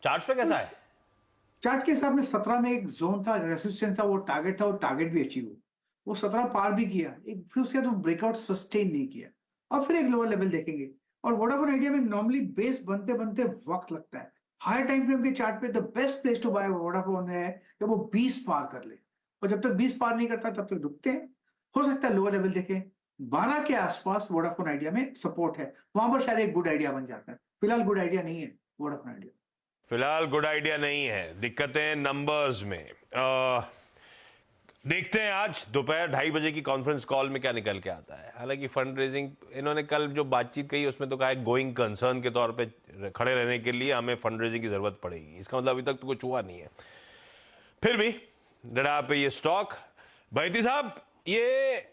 Charts पे कैसा है? चार्ट के हिसाब में 17 में एक जोन था, रेसिस्टेंस था, वो टारगेट भी अचीव हुआ। वो 17 पार भी किया, एक फिर उसके बाद वो ब्रेकआउट सस्टेन नहीं किया। अब फिर एक लोअर लेवल देखेंगे। और वोडाफोन आइडिया में नॉर्मली बेस बनते बनते वक्त लगता है। हाई टाइम फ्रेम के चार्ट पे the best place to buy Vodafone है जब वो 20 पार कर ले, और जब तक 20 पार नहीं करता तब तक रुकते हैं। हो सकता है लोअर लेवल देखें। 12 के आसपास वोडाफोन आइडिया में सपोर्ट है, वहां पर शायद एक गुड आइडिया बन जाता है। फिलहाल गुड आइडिया नहीं है वोडाफोन आइडिया। फिलहाल गुड आइडिया नहीं है, दिक्कतें नंबर्स में। देखते हैं आज दोपहर 2:30 की कॉन्फ्रेंस कॉल में क्या निकल के आता है। हालांकि फंड रेजिंग इन्होंने कल जो बातचीत कही उसमें तो कहा है गोइंग कंसर्न के तौर पे खड़े रहने के लिए हमें फंड रेजिंग की जरूरत पड़ेगी। इसका मतलब अभी तक तो कुछ हुआ नहीं है। फिर भी डरा पे ये स्टॉक। बैती साहब, ये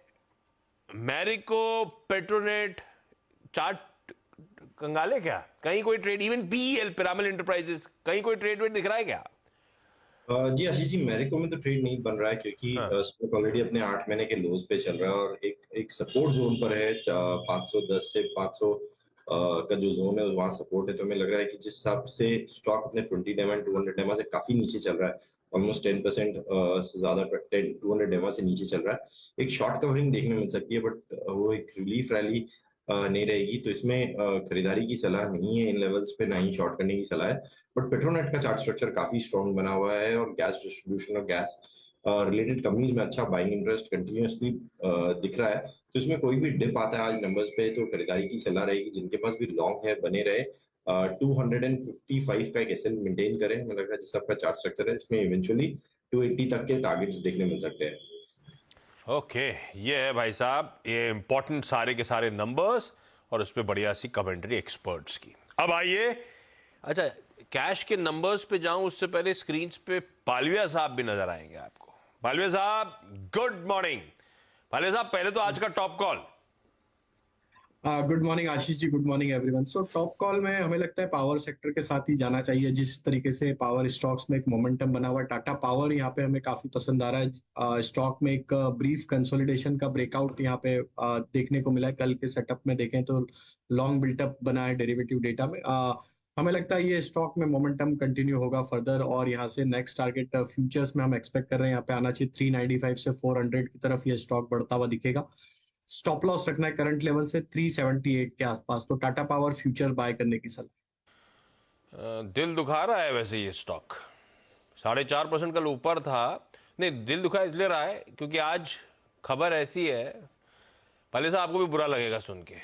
मैरिको पेट्रोनेट चार्ट कंगाले क्या? कहीं कोई trade, even PL pyramid enterprises, कहीं कोई ट्रेड वेट दिख रहा है क्या? जी आशीष जी, मैरिको में तो ट्रेड नहीं बन रहा है क्योंकि हाँ। स्टॉक ऑलरेडी अपने 8 महीने के लोज पे चल रहा है और एक सपोर्ट जोन पर है। 510 से 500 का जो जोन है वहाँ सपोर्ट है। तो हमें लग रहा है कि जिस हिसाब से स्टॉक अपने 20 डेमा 200 डेमा से काफी नीचे चल रहा है, ऑलमोस्ट 10% से ज्यादा 200 डेमा से नीचे चल रहा है, एक शॉर्ट कवरिंग देखने मिल सकती है। बट वो एक रिलीफ रैली नहीं रहेगी, तो इसमें खरीदारी की सलाह नहीं है इन लेवल्स पे, ना ही शॉर्ट करने की सलाह है। बट पेट्रोनेट का चार्ट स्ट्रक्चर काफी स्ट्रॉन्ग बना हुआ है और गैस डिस्ट्रीब्यूशन और गैस रिलेटेड कंपनीज में अच्छा बाइंग इंटरेस्ट कंटिन्यूअसली दिख रहा है। तो इसमें कोई भी डिप आता है आज नंबर्स पे तो खरीदारी की सलाह रहेगी। जिनके पास भी लॉन्ग है बने रहे, 255 का एक एसएल मेंटेन करें। मुझे लग रहा है जिस आपका चार्ट स्ट्रक्चर है इसमें इवेंचुअली 280 तक के टारगेट्स देखने मिल सकते हैं। ओके, ये है भाई साहब ये इंपॉर्टेंट सारे के सारे नंबर्स और उस पर बढ़िया सी कमेंट्री एक्सपर्ट्स की। अब आइए, अच्छा कैश के नंबर्स पे जाऊं उससे पहले स्क्रीन पे पालविया साहब भी नजर आएंगे आपको। पालविया साहब गुड मॉर्निंग। पालविया साहब, पहले तो आज का top call. Good morning Ashish ji, good morning everyone. So top call में हमें लगता है पावर सेक्टर के साथ ही जाना चाहिए। जिस तरीके से पावर स्टॉक्स में एक मोमेंटम बना हुआ है, टाटा पावर यहाँ पे हमें काफी पसंद आ रहा है। स्टॉक में एक ब्रीफ कंसोलिडेशन का ब्रेकआउट यहाँ पे देखने को मिला है। कल के सेटअप में देखें तो लॉन्ग बिल्टअप बना है डेरिवेटिव डेटा में। हमें लगता है ये स्टॉक में मोमेंटम कंटिन्यू होगा फर्दर, और यहाँ से नेक्स्ट टारगेट फ्यूचर्स में हम एक्सपेक्ट कर रहे हैं यहाँ पे आना चाहिए 395 से 400 की तरफ ये स्टॉक बढ़ता हुआ दिखेगा। स्टॉप लॉस रखना है करंट लेवल से 378 के आसपास। तो टाटा पावर फ्यूचर बाय करने की सलाह। दिल दुखा रहा है वैसे ये स्टॉक, 4.5% कल ऊपर था। नहीं, दिल दुखा इसलिए रहा है क्योंकि आज खबर ऐसी है, पहले से आपको भी बुरा लगेगा सुन के,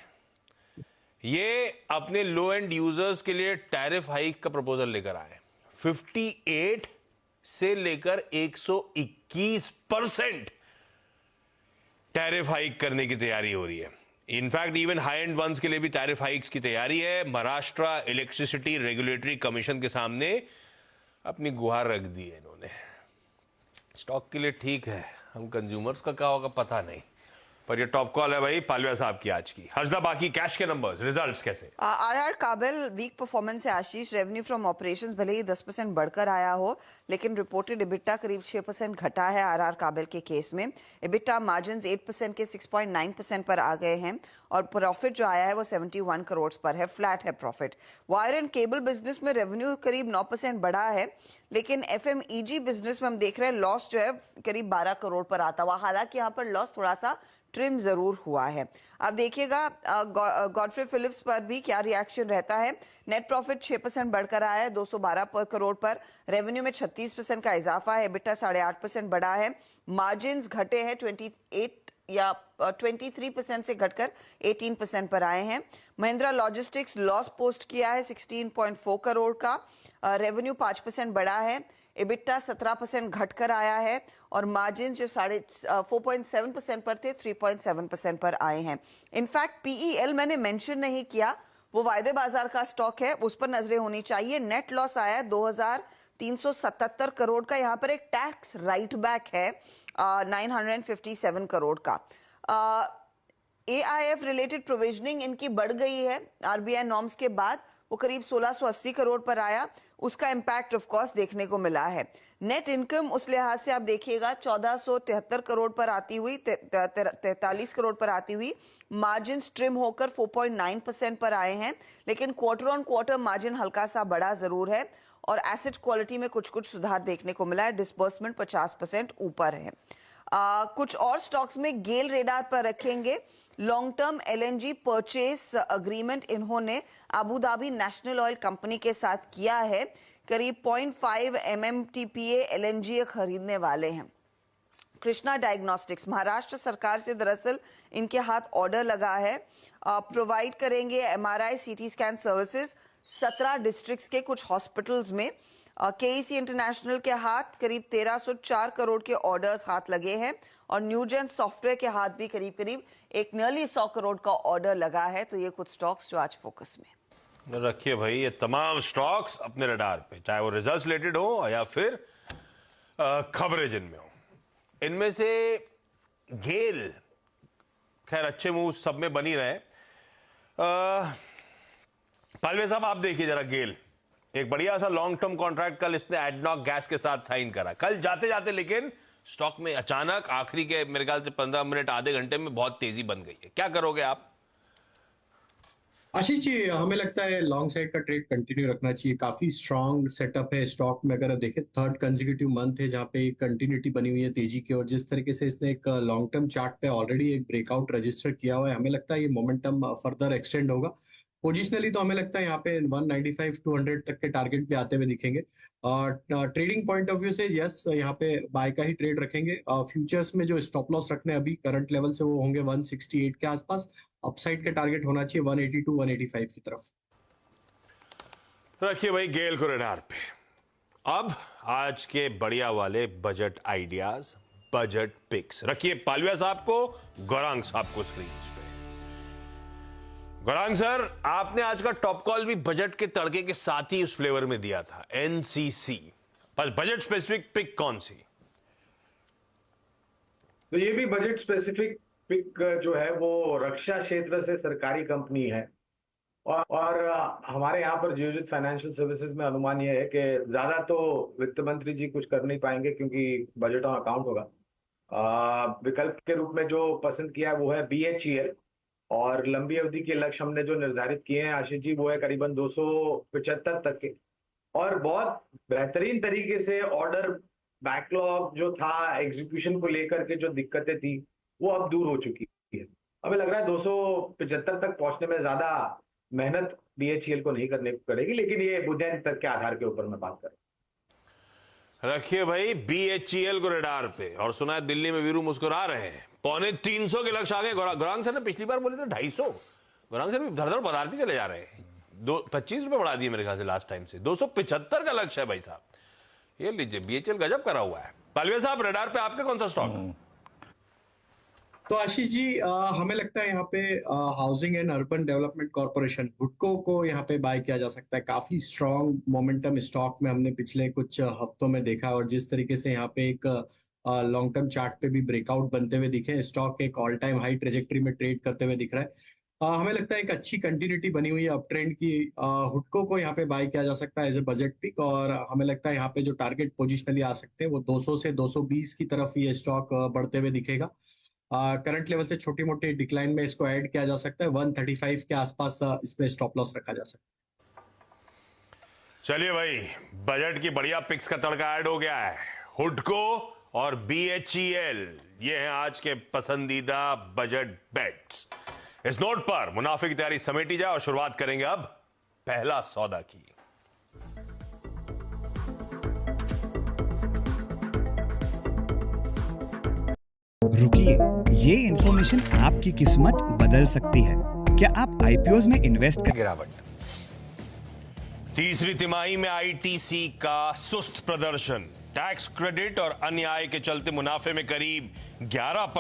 ये अपने लो एंड यूजर्स के लिए टैरिफ हाइक का प्रपोजल लेकर आए। 58 से लेकर 121% टैरिफ हाइक करने की तैयारी हो रही है। In fact even high end ones के लिए भी टैरिफ हाइक्स की तैयारी है। महाराष्ट्र इलेक्ट्रिसिटी रेगुलेटरी कमीशन के सामने अपनी गुहार रख दी है इन्होंने। स्टॉक के लिए ठीक है, हम कंज्यूमर्स का क्या होगा पता नहीं, पर ये टॉप कॉल है भाई पालविया साहब की आज की। हर्षदा, बाकी कैश के नंबर्स रिजल्ट्स कैसे? आरआर काबिल वीक परफॉर्मेंस है आशीष। रेवेन्यू फ्रॉम ऑपरेशंस भले ही 10% बढ़कर आया हो, लेकिन रिपोर्टेड इबिटा करीब 6% घटा है आरआर काबिल के केस में। इबिटा मार्जिन्स 8% के 6.9% पर आ गए हैं और प्रॉफिट जो आया है वो 71 करोड़ पर है, फ्लैट है profit. Wire and cable business में रेवेन्यू करीब 9% बढ़ा है, लेकिन एफएमईजी बिजनेस में हम देख रहे हैं लॉस जो है करीब 12 करोड़ पर आता हुआ। हालांकि यहाँ पर लॉस थोड़ा सा ट्रिम जरूर हुआ है। अब देखिएगा गॉडफ्रे फिलिप्स पर भी क्या रिएक्शन रहता है। नेट प्रॉफिट 6% बढ़कर आया है 212 करोड़ पर। रेवेन्यू में 36% का इजाफा है। एबिटा 8.5% बढ़ा है। मार्जिन्स घटे हैं 23% से घटकर 18% पर आए हैं। महिंद्रा लॉजिस्टिक्स लॉस पोस्ट किया है 16.4 करोड़ का। रेवेन्यू 5% बढ़ा है। इबिटा 17% घटकर आया है और मार्जिन जो 4.7% पर थे 3.7% पर आए हैं। इनफैक्ट पीईएल मैंने मेंशन नहीं किया, वो वायदे बाजार का स्टॉक है, उस पर नजरें होनी चाहिए। नेट लॉस आया है 2377 करोड़ का। यहाँ पर एक टैक्स राइट बैक है 957 करोड़ का। AIF रिलेटेड प्रोविजनिंग इनकी बढ़ गई है RBI नॉर्म्स के बाद, वो करीब 1680 करोड़ पर आया। उसका इम्पैक्ट ऑफ कोर्स देखने को मिला है। नेट इनकम उस लिहाज से आप देखिएगा 1473 करोड़ पर आती हुई 43 करोड़ पर आती हुई मार्जिन ट्रिम होकर 4.9% पर आए हैं, लेकिन क्वार्टर ऑन क्वार्टर मार्जिन हल्का सा बढ़ा जरूर है और एसेट क्वालिटी में कुछ सुधार देखने को मिला है। डिस्बर्समेंट 50% ऊपर है। कुछ और स्टॉक्स में गेल रेडार पर रखेंगे। Long term LNG purchase agreement इन्होंने Abu Dhabi National Oil Company के साथ किया है। करीब 0.5 MMTPA LNG खरीदने वाले हैं। कृष्णा डायग्नोस्टिक्स, महाराष्ट्र सरकार से दरअसल इनके हाथ ऑर्डर लगा है। प्रोवाइड करेंगे MRI CT scan services 17 districts के कुछ हॉस्पिटल्स में। KEC इंटरनेशनल के हाथ करीब 1304 करोड़ के ऑर्डर्स हाथ लगे हैं और न्यूजेन सॉफ्टवेयर के हाथ भी करीब एक नियरली 100 करोड़ का ऑर्डर लगा है। तो ये कुछ स्टॉक्स जो आज फोकस में रखिए भाई, ये तमाम स्टॉक्स अपने रडार पे, चाहे वो रिजल्ट्स रिलेटेड हो या फिर खबरें जिनमें हो। इनमें से गेल, खैर अच्छे मूव सब में बनी रहे। पालवे साहब आप देखिए जरा, गेल एक बढ़िया सा लॉन्ग टर्म कॉन्ट्रैक्ट कल इसने एडनॉक गैस के साथ साइन करा, कल जाते जाते, लेकिन स्टॉक में अचानक आखिरी के मेरे ख्याल से 15 मिनट आधे घंटे में बहुत तेजी बन गई है। क्या करोगे आप? आशीष जी, हमें लगता है लॉन्ग साइड का ट्रेड कंटिन्यू रखना चाहिए। काफी स्ट्रांग सेटअप है स्टॉक में। अगर आप देखें, थर्ड कंसेक्यूटिव मंथ है जहां पे कंटिन्यूटी बनी हुई है तेजी की, और जिस तरीके से इसने एक लॉन्ग टर्म चार्ट पे ऑलरेडी एक ब्रेकआउट रजिस्टर किया हुआ है, हमें लगता है ये मोमेंटम फर्दर एक्सटेंड होगा। पोजिशनली तो हमें लगता है यहाँ पे 195-200 तक के टारगेट भी आते हुए दिखेंगे। ट्रेडिंग पॉइंट ऑफ व्यू से यस, यहाँ पे बाय का ही ट्रेड रखेंगे। फ्यूचर्स में जो स्टॉप लॉस रखने अभी करंट लेवल से वो होंगे 168 के आसपास। अपसाइड का टारगेट होना चाहिए 182-185 की तरफ। रखिए भाई गेल को रडार पे। अब आज के बढ़िया वाले बजट आइडियाज, बजट पिक्स रखिए पालविया साहब को, गौरांग साहब को स्क्रीन पे। गौरांग सर, आपने आज का टॉप कॉल भी बजट के तड़के के साथ ही उस फ्लेवर में दिया था, NCC, पर बजट स्पेसिफिक पिक कौन सी? तो ये भी बजट स्पेसिफिक पिक जो है वो रक्षा क्षेत्र से सरकारी कंपनी है और हमारे यहाँ पर जियोजित फाइनेंशियल सर्विसेज में अनुमान ये है कि ज्यादा तो वित्त मंत्री जी कुछ कर नहीं पाएंगे क्योंकि बजट ऑन अकाउंट होगा। विकल्प के रूप में जो पसंद किया वो है BHEL, और लंबी अवधि के लक्ष्य हमने जो निर्धारित किए हैं आशीष जी वो है करीबन 275 तक के, और बहुत बेहतरीन तरीके से ऑर्डर बैकलॉग जो था, एग्जीक्यूशन को लेकर के जो दिक्कतें थी वो अब दूर हो चुकी है। हमें लग रहा है 275 तक पहुंचने में ज्यादा मेहनत BHEL को नहीं करनी पड़ेगी, लेकिन ये बुनियादी तर्क के आधार के ऊपर मैं बात कर रहा हूं। रखिए भाई BHEL को रडार पे। और सुना है दिल्ली में वीरू मुस्कुरा रहे हैं, 250 के लक्ष्य आ गए। गौरांग सर ने पिछली बार बोले थे 250, गौरांग सर भी धड़ धड़ बढ़ाते चले जा रहे हैं। 25 रुपए बढ़ा दिए मेरे ख्याल से लास्ट टाइम से। 275 का लक्ष्य है भाई साहब, ये लीजिए। BHEL गजब करा हुआ है। पालवे साहब रडार पे आपका कौन सा स्टॉक? तो आशीष जी, हमें लगता है यहाँ पे housing and urban development corporation हुडको को यहाँ पे बाय किया जा सकता है। काफी स्ट्रॉन्ग मोमेंटम स्टॉक में हमने पिछले कुछ हफ्तों में देखा, और जिस तरीके से यहाँ पे एक लॉन्ग टर्म चार्ट पे भी ब्रेकआउट बनते हुए दिखे, स्टॉक एक ऑल टाइम हाई ट्रेजेक्टरी में ट्रेड करते हुए दिख रहा है। हमें लगता है एक अच्छी कंटिन्यूटी बनी हुई है अप ट्रेंड की। हुडको को यहाँ पे बाय किया जा सकता है एज ए बजट पिक, और हमें लगता है यहाँ पे जो टारगेट पोजिशनली आ सकते हैं वो 200 से 220 की तरफ ये स्टॉक बढ़ते हुए दिखेगा। करंट लेवल से छोटी मोटी डिक्लाइन में इसको ऐड किया जा सकता है। 135 के आसपास इसमें स्टॉप लॉस रखा जा सकता है। चलिए भाई, बजट की बढ़िया पिक्स का तड़का ऐड हो गया है। हुडको और BHEL, ये हैं आज के पसंदीदा बजट बेट्स। इस नोट पर मुनाफे की तैयारी समेटी जाए और शुरुआत करेंगे अब पहला सौदा की। रुकिए, ये इंफॉर्मेशन आपकी किस्मत बदल सकती है। क्या आप IPOs में इन्वेस्ट कर? गिरावट। तीसरी तिमाही में ITC का सुस्त प्रदर्शन, टैक्स क्रेडिट और अन्य आय के चलते मुनाफे में करीब 11%